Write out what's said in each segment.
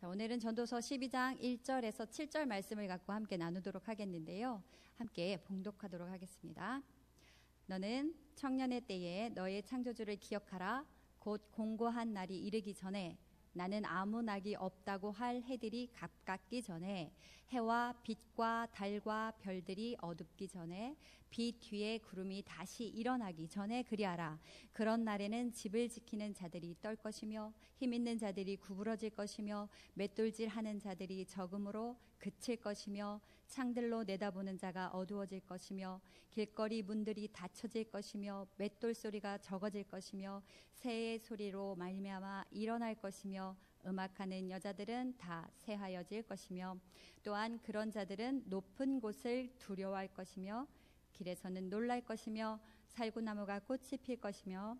자, 오늘은 전도서 12장 1절에서 7절 말씀을 갖고 함께 나누도록 하겠는데요. 함께 봉독하도록 하겠습니다. 너는 청년의 때에 너의 창조주를 기억하라. 곧 공고한 날이 이르기 전에 나는 아무 낙이 없다고 할 해들이 가깝기 전에 해와 빛과 달과 별들이 어둡기 전에 빛 뒤에 구름이 다시 일어나기 전에 그리하라. 그런 날에는 집을 지키는 자들이 떨 것이며 힘 있는 자들이 구부러질 것이며 맷돌질하는 자들이 적음으로 그칠 것이며 창들로 내다보는 자가 어두워질 것이며 길거리 문들이 닫혀질 것이며 맷돌 소리가 적어질 것이며 새의 소리로 말미암아 일어날 것이며 음악하는 여자들은 다 새하여질 것이며 또한 그런 자들은 높은 곳을 두려워할 것이며 길에서는 놀랄 것이며 살구나무가 꽃이 필 것이며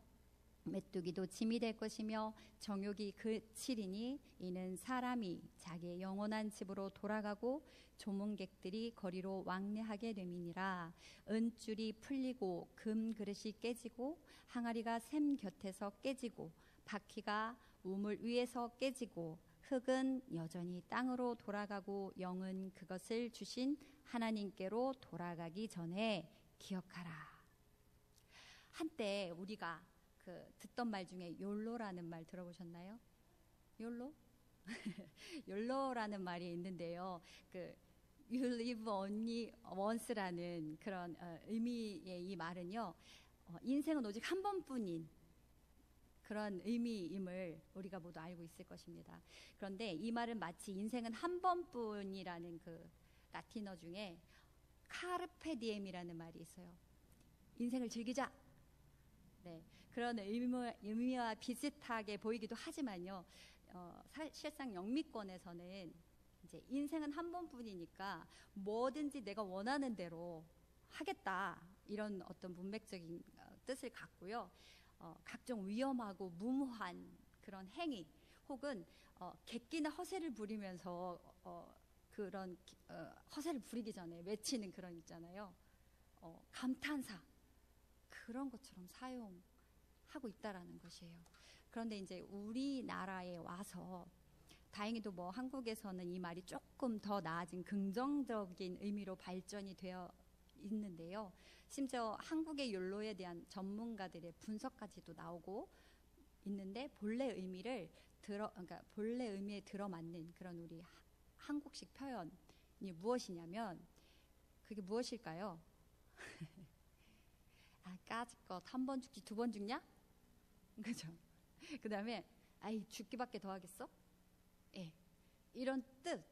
메뚜기도 짐이 될 것이며 정욕이 그치리니 이는 사람이 자기의 영원한 집으로 돌아가고 조문객들이 거리로 왕래하게 됨이니라. 은줄이 풀리고 금 그릇이 깨지고 항아리가 샘 곁에서 깨지고 바퀴가 우물 위에서 깨지고 흙은 여전히 땅으로 돌아가고 영은 그것을 주신 하나님께로 돌아가기 전에 기억하라. 한때 우리가 듣던 말 중에 욜로라는 말 들어보셨나요? 욜로? 욜로라는 말이 있는데요. You live only once라는 그런 의미의 이 말은요. 인생은 오직 한 번뿐인 그런 의미임을 우리가 모두 알고 있을 것입니다. 그런데 이 말은 마치 인생은 한 번뿐이라는 그 라틴어 중에 카르페 디엠이라는 말이 있어요. 인생을 즐기자. 네, 그런 의미와 비슷하게 보이기도 하지만요. 실상 영미권에서는 이제 인생은 한 번뿐이니까 뭐든지 내가 원하는 대로 하겠다 이런 어떤 문맥적인 뜻을 갖고요. 각종 위험하고 무모한 그런 행위 혹은 객기나 허세를 부리면서 그런 허세를 부리기 전에 외치는 그런 있잖아요. 감탄사 그런 것처럼 사용하고 있다라는 것이에요. 그런데 이제 우리나라에 와서 다행히도 뭐 한국에서는 이 말이 조금 더 나아진 긍정적인 의미로 발전이 되어 있는데요. 심지어 한국의 욜로에 대한 전문가들의 분석까지도 나오고 있는데 본래 의미에 들어맞는 그런 우리 한국식 표현이 무엇이냐면 그게 무엇일까요? 까짓것 한 번 죽지 두 번 죽냐? 그죠? 그 다음에 아이 죽기밖에 더 하겠어? 예, 이런 뜻.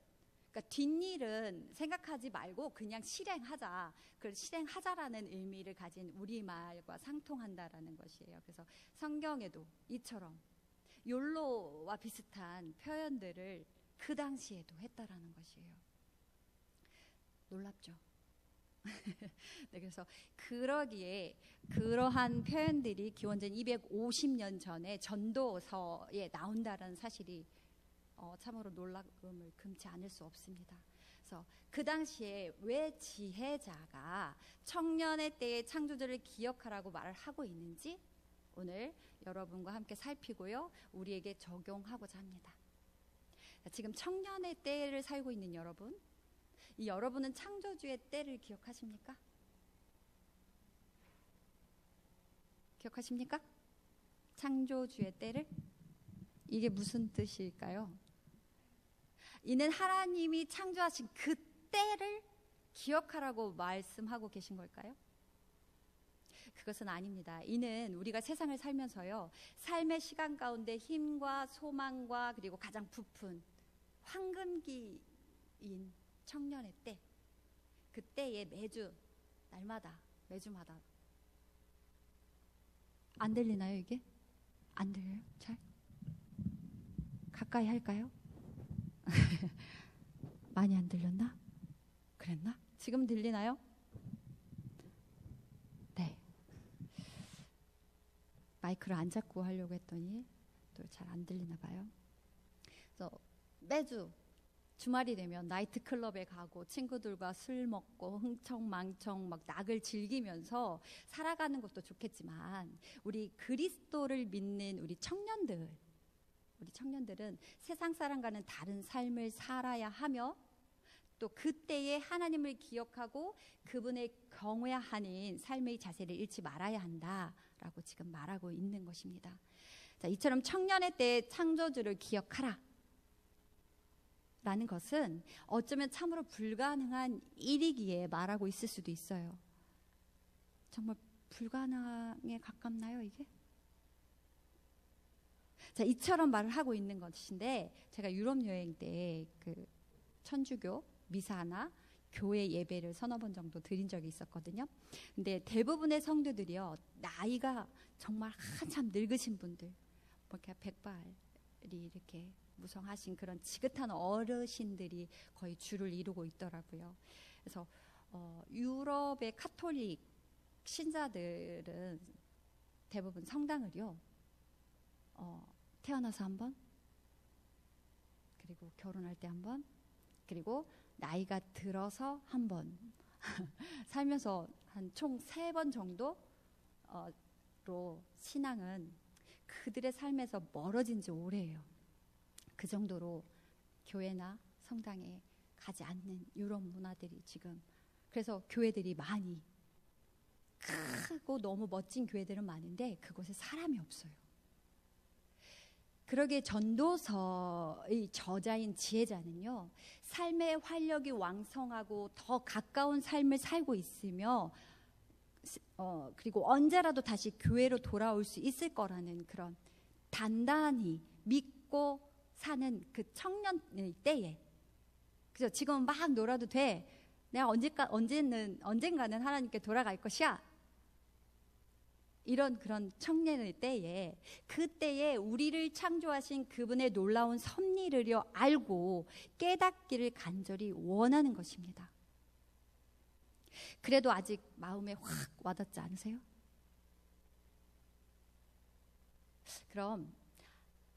그러니까 뒷일은 생각하지 말고 그냥 실행하자. 그 실행하자라는 의미를 가진 우리말과 상통한다라는 것이에요. 그래서 성경에도 이처럼 욜로와 비슷한 표현들을 그 당시에도 했다라는 것이에요. 놀랍죠? 네, 그래서 그러기에 그러한 표현들이 기원전 250년 전에 전도서에 나온다는 사실이 참으로 놀라움을 금치 않을 수 없습니다. 그래서 그 당시에 왜 지혜자가 청년의 때의 창조주를 기억하라고 말을 하고 있는지 오늘 여러분과 함께 살피고요. 우리에게 적용하고자 합니다. 지금 청년의 때를 살고 있는 여러분, 이 여러분은 창조주의 때를 기억하십니까? 기억하십니까? 창조주의 때를? 이게 무슨 뜻일까요? 이는 하나님이 창조하신 그 때를 기억하라고 말씀하고 계신 걸까요? 그것은 아닙니다. 이는 우리가 세상을 살면서요, 삶의 시간 가운데 힘과 소망과 그리고 가장 부푼 황금기인 청년의 때, 그 때에 매주 날마다 매주마다 안 들리나요 이게? 안 들려요? 잘? 가까이 할까요? 많이 안 들렸나? 그랬나? 지금 들리나요? 네. 마이크를 안 잡고 하려고 했더니 또 잘 안 들리나 봐요. 그래서 매주 주말이 되면 나이트클럽에 가고 친구들과 술 먹고 흥청망청 막 낙을 즐기면서 살아가는 것도 좋겠지만 우리 그리스도를 믿는 우리 청년들 우리 청년들은 세상 사람과는 다른 삶을 살아야 하며 또 그때에 하나님을 기억하고 그분의 경외하는 삶의 자세를 잃지 말아야 한다라고 지금 말하고 있는 것입니다. 자, 이처럼 청년의 때의 창조주를 기억하라 라는 것은 어쩌면 참으로 불가능한 일이기에 말하고 있을 수도 있어요. 정말 불가능에 가깝나요, 이게? 자, 이처럼 말을 하고 있는 것인데, 제가 유럽 여행 때 그 천주교 미사나 교회 예배를 서너 번 정도 드린 적이 있었거든요. 근데 대부분의 성도들이요, 나이가 정말 한참 늙으신 분들, 뭐 이렇게 백발이 이렇게 무성하신 그런 지긋한 어르신들이 거의 주를 이루고 있더라고요. 그래서 유럽의 카톨릭 신자들은 대부분 성당을요, 태어나서 한 번, 그리고 결혼할 때 한 번, 그리고 나이가 들어서 한 번 살면서 한 총 3번 정도로 신앙은 그들의 삶에서 멀어진 지 오래예요. 그 정도로 교회나 성당에 가지 않는 유럽 문화들이 지금, 그래서 교회들이 많이 크고 너무 멋진 교회들은 많은데 그곳에 사람이 없어요. 그러기에 전도서의 저자인 지혜자는요, 삶의 활력이 왕성하고 더 가까운 삶을 살고 있으며 그리고 언제라도 다시 교회로 돌아올 수 있을 거라는 그런 단단히 믿고 사는 그 청년의 때에, 그죠? 지금 막 놀아도 돼. 내가 언젠가는 하나님께 돌아갈 것이야. 이런 그런 청년의 때에, 그때에 우리를 창조하신 그분의 놀라운 섭리를요 알고 깨닫기를 간절히 원하는 것입니다. 그래도 아직 마음에 확 와닿지 않으세요? 그럼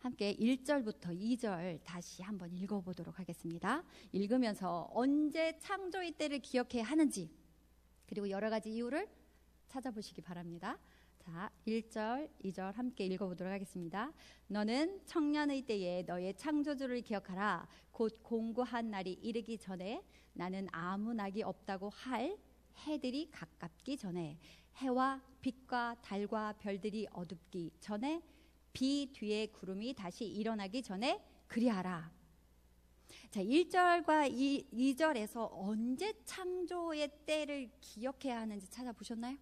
함께 1절부터 2절 다시 한번 읽어보도록 하겠습니다. 읽으면서 언제 창조의 때를 기억해야 하는지, 그리고 여러 가지 이유를 찾아보시기 바랍니다. 자, 1절, 2절 함께 읽어보도록 하겠습니다. 너는 청년의 때에 너의 창조주를 기억하라. 곧 공고한 날이 이르기 전에, 나는 아무 낙이 없다고 할 해들이 가깝기 전에, 해와 빛과 달과 별들이 어둡기 전에, 비 뒤에 구름이 다시 일어나기 전에 그리하라. 자, 1절과 2절에서 언제 창조의 때를 기억해야 하는지 찾아보셨나요?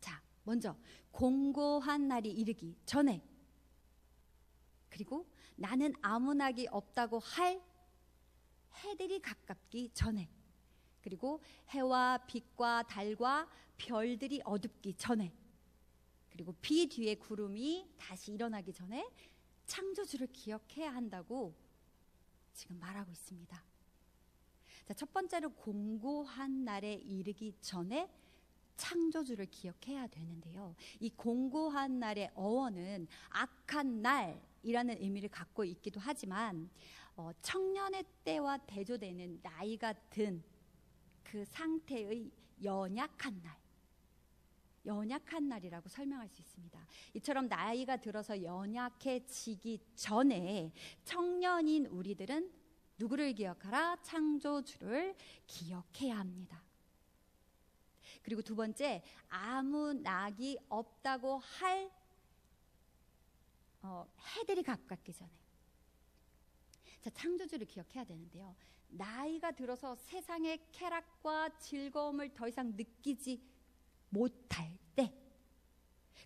자, 먼저 공고한 날이 이르기 전에, 그리고 나는 아무 낙이 없다고 할 해들이 가깝기 전에, 그리고 해와 빛과 달과 별들이 어둡기 전에, 그리고 비 뒤에 구름이 다시 일어나기 전에 창조주를 기억해야 한다고 지금 말하고 있습니다. 자, 첫 번째로 공고한 날에 이르기 전에 창조주를 기억해야 되는데요. 이 공고한 날의 어원은 악한 날이라는 의미를 갖고 있기도 하지만 청년의 때와 대조되는 나이가 든 그 상태의 연약한 날, 연약한 날이라고 설명할 수 있습니다. 이처럼 나이가 들어서 연약해지기 전에 청년인 우리들은 누구를 기억하라? 창조주를 기억해야 합니다. 그리고 두 번째, 아무 낙이 없다고 할 해들이 가깝기 전에. 자, 창조주를 기억해야 되는데요, 나이가 들어서 세상의 쾌락과 즐거움을 더 이상 느끼지 못할 때,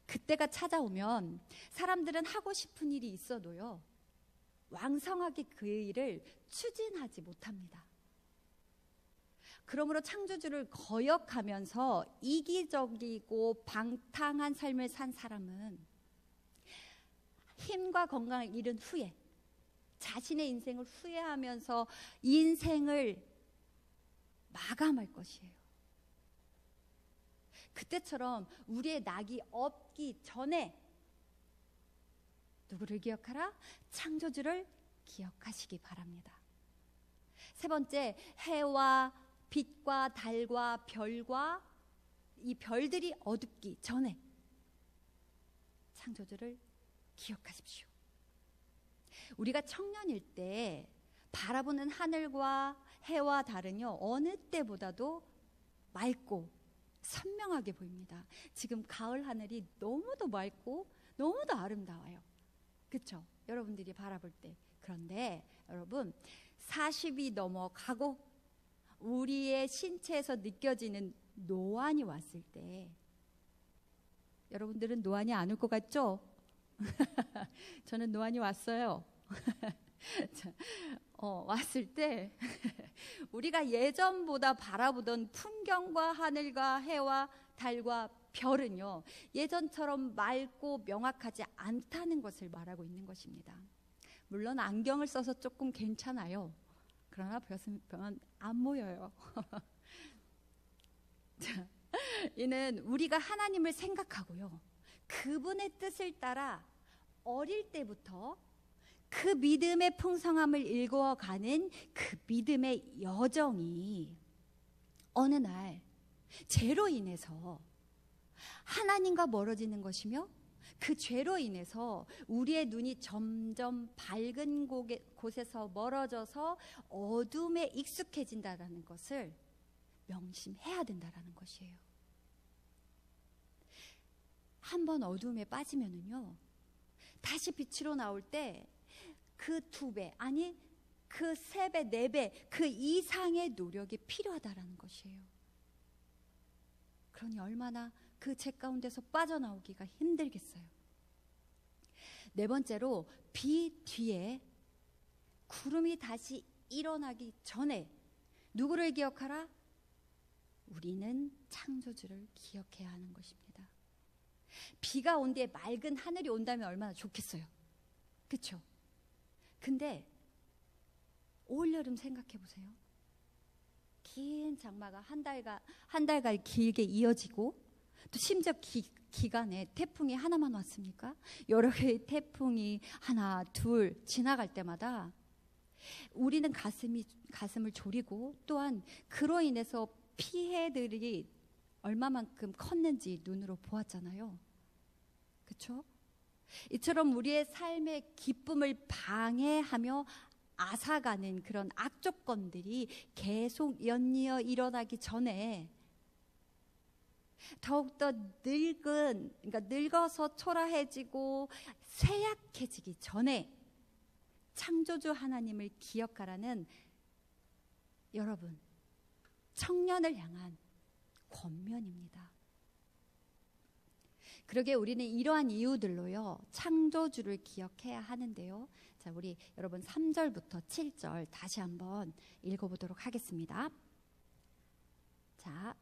그때가 찾아오면 사람들은 하고 싶은 일이 있어도요 왕성하게 그 일을 추진하지 못합니다. 그러므로 창조주를 거역하면서 이기적이고 방탕한 삶을 산 사람은 힘과 건강을 잃은 후에 자신의 인생을 후회하면서 인생을 마감할 것이에요. 그때처럼 우리의 낙이 없기 전에 누구를 기억하라? 창조주를 기억하시기 바랍니다. 세 번째, 해와 빛과 달과 별과 이 별들이 어둡기 전에 창조주를 기억하십시오. 우리가 청년일 때 바라보는 하늘과 해와 달은요, 어느 때보다도 맑고 선명하게 보입니다. 지금 가을 하늘이 너무도 맑고 너무도 아름다워요. 그렇죠? 여러분들이 바라볼 때. 그런데 여러분, 40이 넘어가고 우리의 신체에서 느껴지는 노안이 왔을 때, 여러분들은 노안이 안 올 것 같죠? 저는 노안이 왔어요. 왔을 때 우리가 예전보다 바라보던 풍경과 하늘과 해와 달과 별은요, 예전처럼 맑고 명확하지 않다는 것을 말하고 있는 것입니다. 물론 안경을 써서 조금 괜찮아요. 그러나 별은 안 보여요. 이는 우리가 하나님을 생각하고요, 그분의 뜻을 따라 어릴 때부터 그 믿음의 풍성함을 일구어가는 그 믿음의 여정이 어느 날 죄로 인해서 하나님과 멀어지는 것이며, 그 죄로 인해서 우리의 눈이 점점 밝은 곳에서 멀어져서 어둠에 익숙해진다는 것을 명심해야 된다는 것이에요. 한번 어둠에 빠지면은요, 다시 빛으로 나올 때 그 2배, 아니 그 3배, 4배, 그 이상의 노력이 필요하다라는 것이에요. 그러니 얼마나 그 죄 가운데서 빠져나오기가 힘들겠어요. 4번째로, 비 뒤에 구름이 다시 일어나기 전에 누구를 기억하라? 우리는 창조주를 기억해야 하는 것입니다. 비가 온 뒤에 맑은 하늘이 온다면 얼마나 좋겠어요. 그렇죠? 근데 올여름 생각해 보세요. 긴 장마가 한 달간 길게 이어지고, 또 심지어 기간에 태풍이 하나만 왔습니까? 여러 개의 태풍이 하나, 둘 지나갈 때마다 우리는 가슴을 졸이고, 또한 그로 인해서 피해들이 얼마만큼 컸는지 눈으로 보았잖아요. 그렇죠? 이처럼 우리의 삶의 기쁨을 방해하며 앗아가는 그런 악조건들이 계속 연이어 일어나기 전에, 더욱더 그러니까 늙어서 초라해지고 쇠약해지기 전에 창조주 하나님을 기억하라는, 여러분, 청년을 향한 권면입니다. 그러게 우리는 이러한 이유들로요, 창조주를 기억해야 하는데요. 자, 우리 여러분 3절부터 7절 다시 한번 읽어보도록 하겠습니다. 자,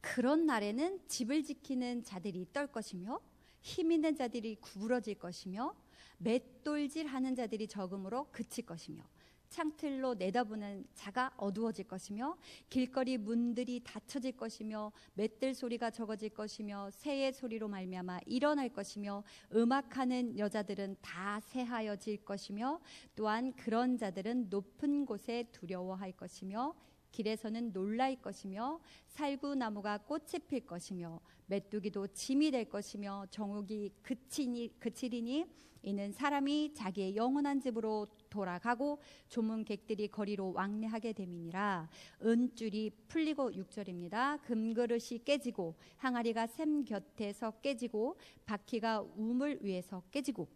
그런 날에는 집을 지키는 자들이 떨 것이며, 힘 있는 자들이 구부러질 것이며, 맷돌질하는 자들이 적음으로 그칠 것이며, 창틀로 내다보는 자가 어두워질 것이며, 길거리 문들이 닫혀질 것이며, 맷들 소리가 적어질 것이며, 새의 소리로 말미암아 일어날 것이며, 음악하는 여자들은 다 새하여질 것이며, 또한 그런 자들은 높은 곳에 두려워할 것이며, 길에서는 놀랄 것이며, 살구나무가 꽃이 필 것이며, 메뚜기도 짐이 될 것이며, 정욕이 그치리니 이는 사람이 자기의 영원한 집으로 돌아가고 조문객들이 거리로 왕래하게 됨이니라. 은줄이 풀리고, 6절입니다. 금그릇이 깨지고, 항아리가 샘 곁에서 깨지고, 바퀴가 우물 위에서 깨지고,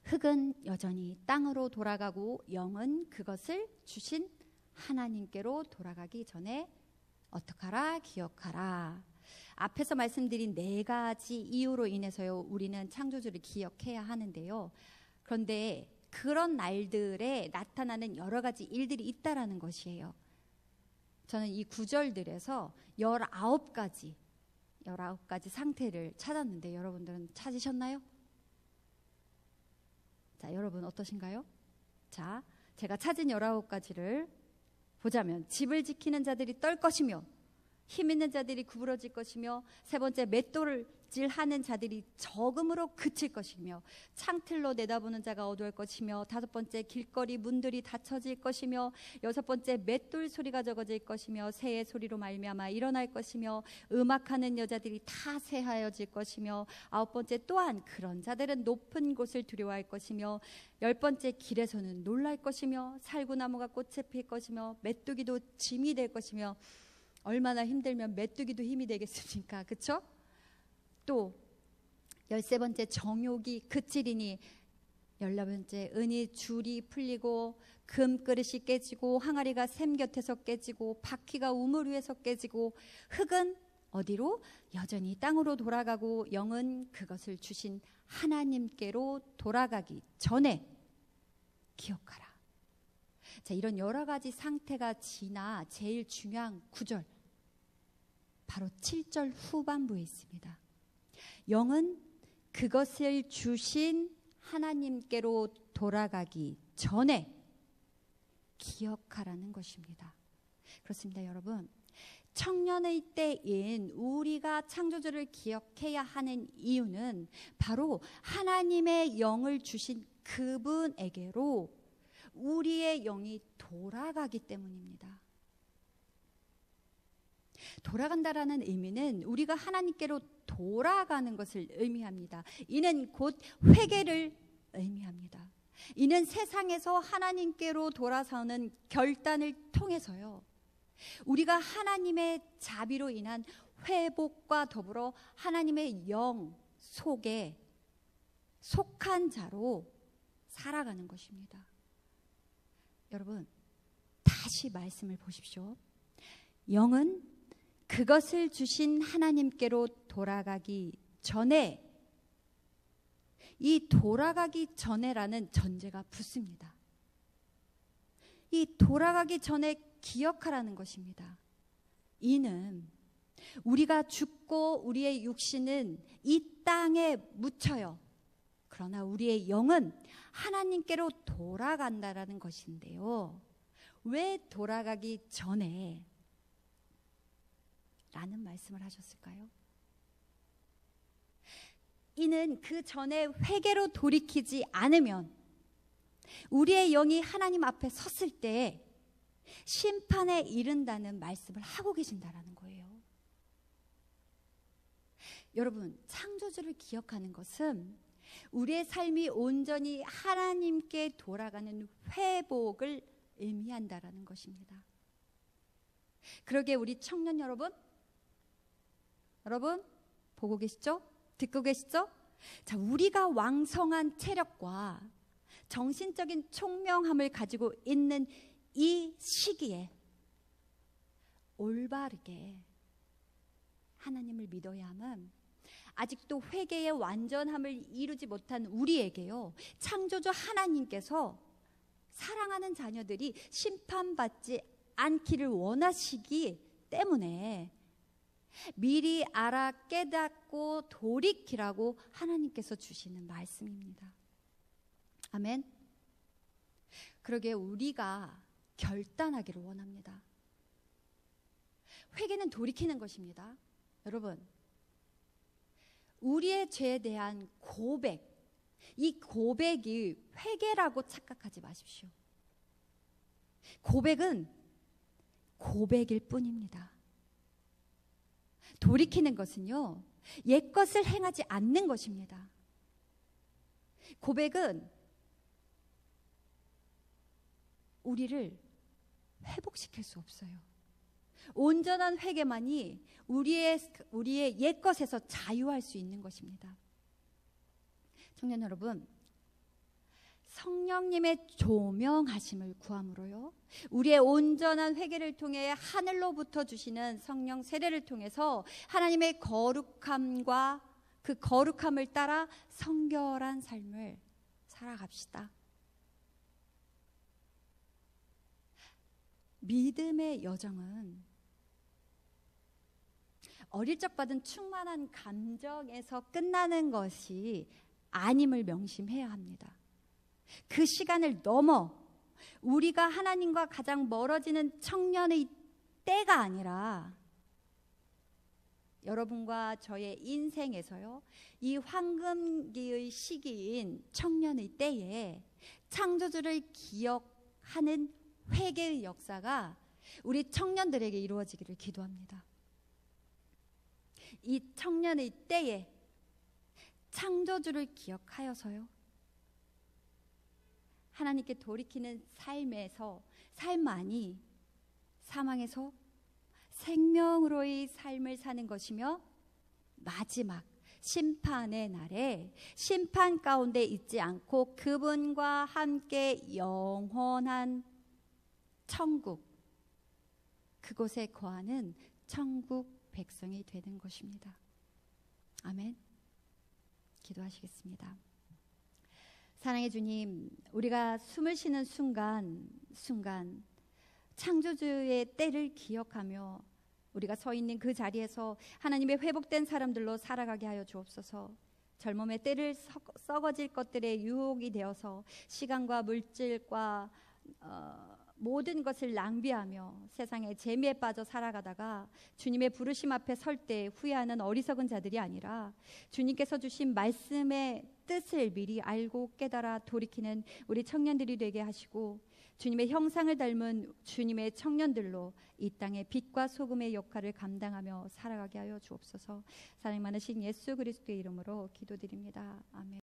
흙은 여전히 땅으로 돌아가고, 영은 그것을 주신 하나님께로 돌아가기 전에 어떡하라? 기억하라. 앞에서 말씀드린 4가지 이유로 인해서요, 우리는 창조주를 기억해야 하는데요. 그런데 그런 날들에 나타나는 여러 가지 일들이 있다라는 것이에요. 저는 이 구절들에서 19가지 상태를 찾았는데, 여러분들은 찾으셨나요? 자, 여러분 어떠신가요? 자, 제가 찾은 19가지를 보자면, 집을 지키는 자들이 떨 것이며, 힘 있는 자들이 구부러질 것이며, 세 번째 맷돌질하는 자들이 적음으로 그칠 것이며, 창틀로 내다보는 자가 어두울 것이며, 다섯 번째 길거리 문들이 닫혀질 것이며, 여섯 번째 맷돌 소리가 적어질 것이며, 새의 소리로 말미암아 일어날 것이며, 음악하는 여자들이 다 새하여질 것이며, 아홉 번째 또한 그런 자들은 높은 곳을 두려워할 것이며, 열 번째 길에서는 놀랄 것이며, 살구나무가 꽃을 필 것이며, 메뚜기도 짐이 될 것이며. 얼마나 힘들면 메뚜기도 힘이 되겠습니까? 그렇죠? 또 열세 번째 정욕이 그치리니, 열네 번째 은이 줄이 풀리고, 금 그릇이 깨지고, 항아리가 샘 곁에서 깨지고, 바퀴가 우물 위에서 깨지고, 흙은 어디로? 여전히 땅으로 돌아가고, 영은 그것을 주신 하나님께로 돌아가기 전에 기억하라. 자, 이런 여러 가지 상태가 지나 제일 중요한 구절, 바로 7절 후반부에 있습니다. 영은 그것을 주신 하나님께로 돌아가기 전에 기억하라는 것입니다. 그렇습니다, 여러분. 청년의 때인 우리가 창조주를 기억해야 하는 이유는 바로 하나님의 영을 주신 그분에게로 우리의 영이 돌아가기 때문입니다. 돌아간다라는 의미는 우리가 하나님께로 돌아가는 것을 의미합니다. 이는 곧 회개를 의미합니다. 이는 세상에서 하나님께로 돌아서는 결단을 통해서요, 우리가 하나님의 자비로 인한 회복과 더불어 하나님의 영 속에 속한 자로 살아가는 것입니다. 여러분, 다시 말씀을 보십시오. 영은 그것을 주신 하나님께로 돌아가기 전에, 이 돌아가기 전에라는 전제가 붙습니다. 이 돌아가기 전에 기억하라는 것입니다. 이는 우리가 죽고 우리의 육신은 이 땅에 묻혀요. 그러나 우리의 영은 하나님께로 돌아간다라는 것인데요, 왜 돌아가기 전에 라는 말씀을 하셨을까요? 이는 그 전에 회개로 돌이키지 않으면 우리의 영이 하나님 앞에 섰을 때 심판에 이른다는 말씀을 하고 계신다라는 거예요. 여러분, 창조주를 기억하는 것은 우리의 삶이 온전히 하나님께 돌아가는 회복을 의미한다라는 것입니다. 그러게 우리 청년 여러분 보고 계시죠? 듣고 계시죠? 자, 우리가 왕성한 체력과 정신적인 총명함을 가지고 있는 이 시기에 올바르게 하나님을 믿어야 함은, 아직도 회개의 완전함을 이루지 못한 우리에게요, 창조주 하나님께서 사랑하는 자녀들이 심판받지 않기를 원하시기 때문에 미리 알아 깨닫고 돌이키라고 하나님께서 주시는 말씀입니다. 아멘. 그러게 우리가 결단하기를 원합니다. 회개는 돌이키는 것입니다. 여러분, 우리의 죄에 대한 고백, 이 고백이 회개라고 착각하지 마십시오. 고백은 고백일 뿐입니다. 돌이키는 것은요, 옛것을 행하지 않는 것입니다. 고백은 우리를 회복시킬 수 없어요. 온전한 회개만이 우리의 옛것에서 자유할 수 있는 것입니다. 청년 여러분, 성령님의 조명하심을 구함으로요, 우리의 온전한 회개를 통해 하늘로부터 주시는 성령 세례를 통해서 하나님의 거룩함과 그 거룩함을 따라 성결한 삶을 살아갑시다. 믿음의 여정은 어릴 적 받은 충만한 감정에서 끝나는 것이 아님을 명심해야 합니다. 그 시간을 넘어 우리가 하나님과 가장 멀어지는 청년의 때가 아니라 여러분과 저의 인생에서요, 이 황금기의 시기인 청년의 때에 창조주를 기억하는 회개의 역사가 우리 청년들에게 이루어지기를 기도합니다. 이 청년의 때에 창조주를 기억하여서요, 하나님께 돌이키는 삶만이 사망에서 생명으로의 삶을 사는 것이며, 마지막 심판의 날에 심판 가운데 있지 않고 그분과 함께 영원한 천국, 그곳에 거하는 천국 백성이 되는 것입니다. 아멘. 기도하시겠습니다. 사랑의 주님, 우리가 숨을 쉬는 순간 창조주의 때를 기억하며 우리가 서 있는 그 자리에서 하나님의 회복된 사람들로 살아가게 하여 주옵소서. 젊음의 때를 썩어질 것들의 유혹이 되어서 시간과 물질과 모든 것을 낭비하며 세상의 재미에 빠져 살아가다가 주님의 부르심 앞에 설 때 후회하는 어리석은 자들이 아니라 주님께서 주신 말씀의 뜻을 미리 알고 깨달아 돌이키는 우리 청년들이 되게 하시고, 주님의 형상을 닮은 주님의 청년들로 이 땅의 빛과 소금의 역할을 감당하며 살아가게 하여 주옵소서. 사랑 많으신 예수 그리스도의 이름으로 기도드립니다. 아멘.